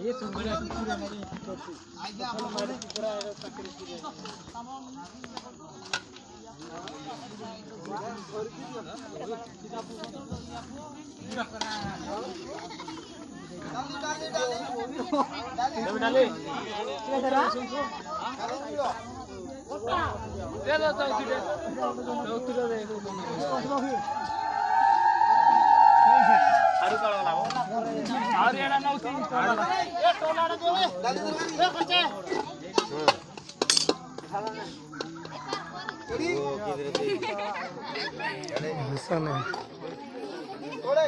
ये सुंदर पूरा मेरी करती आगे आप हमारे पूरा तकरीर की डाले क्या करा दे दो तो दे आरु काळा लावो आरु येणा नव्हती ए टोलाडा देवे ए कच्चे अरे गुस्सा नहीं थोड़े